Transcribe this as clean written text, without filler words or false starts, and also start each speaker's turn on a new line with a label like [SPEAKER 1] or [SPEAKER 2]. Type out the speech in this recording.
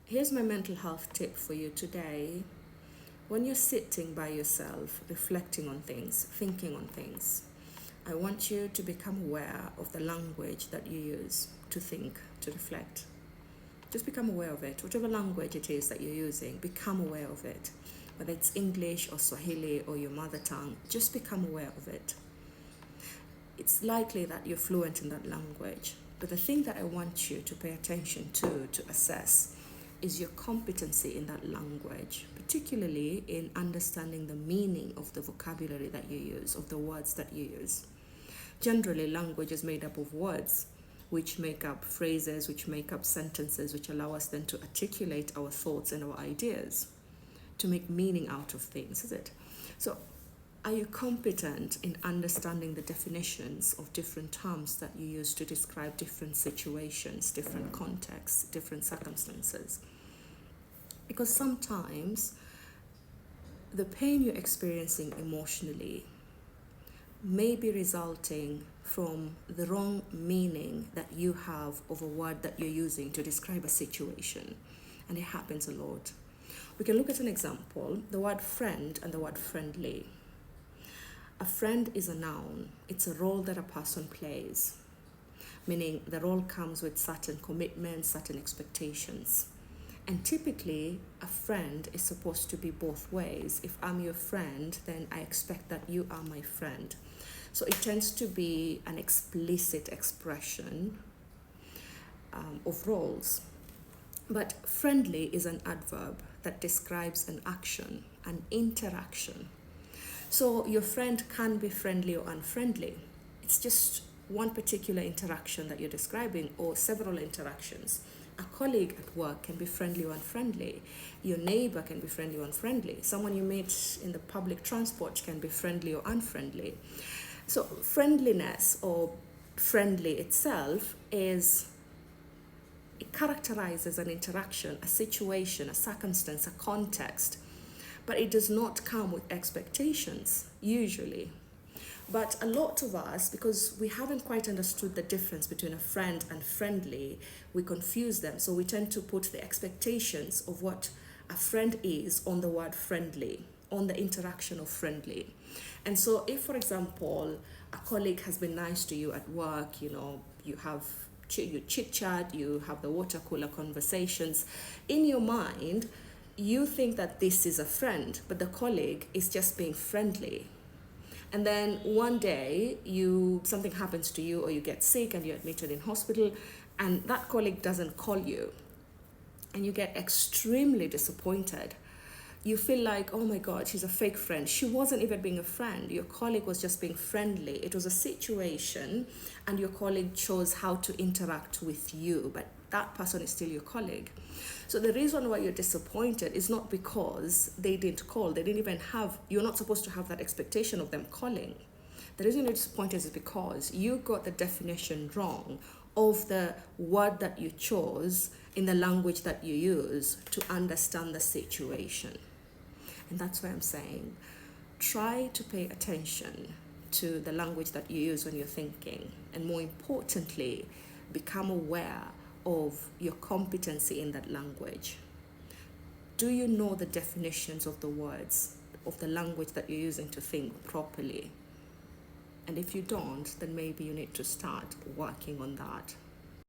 [SPEAKER 1] Here's my mental health tip for you today. When you're sitting by yourself, reflecting on things, thinking on things, I want you to become aware of the language that you use to think, to reflect. Just become aware of it. Whatever language it is that you're using, become aware of it. Whether it's English or Swahili or your mother tongue, just become aware of it. It's likely that you're fluent in that language, but the thing that I want you to pay attention to assess, is your competency in that language, particularly in understanding the meaning of the vocabulary that you use, of the words that you use. Generally, language is made up of words, which make up phrases, which make up sentences, which allow us then to articulate our thoughts and our ideas, to make meaning out of things, is it? So, are you competent in understanding the definitions of different terms that you use to describe different situations, different contexts, different circumstances? Because sometimes the pain you're experiencing emotionally may be resulting from the wrong meaning that you have of a word that you're using to describe a situation. And it happens a lot. We can look at an example, the word friend and the word friendly. A friend is a noun. It's a role that a person plays, meaning the role comes with certain commitments, certain expectations. And typically, a friend is supposed to be both ways. If I'm your friend, then I expect that you are my friend. So it tends to be an explicit expression of roles. But friendly is an adverb that describes an action, an interaction. So your friend can be friendly or unfriendly. It's just one particular interaction that you're describing, or several interactions. A colleague at work can be friendly or unfriendly. Your neighbor can be friendly or unfriendly. Someone you meet in the public transport can be friendly or unfriendly. So friendliness or friendly itself it characterizes an interaction, a situation, a circumstance, a context, but it does not come with expectations, usually. But a lot of us, because we haven't quite understood the difference between a friend and friendly, we confuse them. So we tend to put the expectations of what a friend is on the word friendly, on the interaction of friendly. And so if, for example, a colleague has been nice to you at work, you chit chat, you have the water cooler conversations, in your mind, you think that this is a friend, but the colleague is just being friendly. And then one day something happens to you, or you get sick and you're admitted in hospital, and that colleague doesn't call you, and you get extremely disappointed. You feel like, oh my God, she's a fake friend. She wasn't even being a friend. Your colleague was just being friendly. It was a situation, and your colleague chose how to interact with you, but that person is still your colleague. So the reason why you're disappointed is not because they didn't call. You're not supposed to have that expectation of them calling. The reason you're disappointed is because you got the definition wrong of the word that you chose in the language that you use to understand the situation. And that's why I'm saying, try to pay attention to the language that you use when you're thinking. And more importantly, become aware of your competency in that language. Do you know the definitions of the words, of the language that you're using to think properly? And if you don't, then maybe you need to start working on that.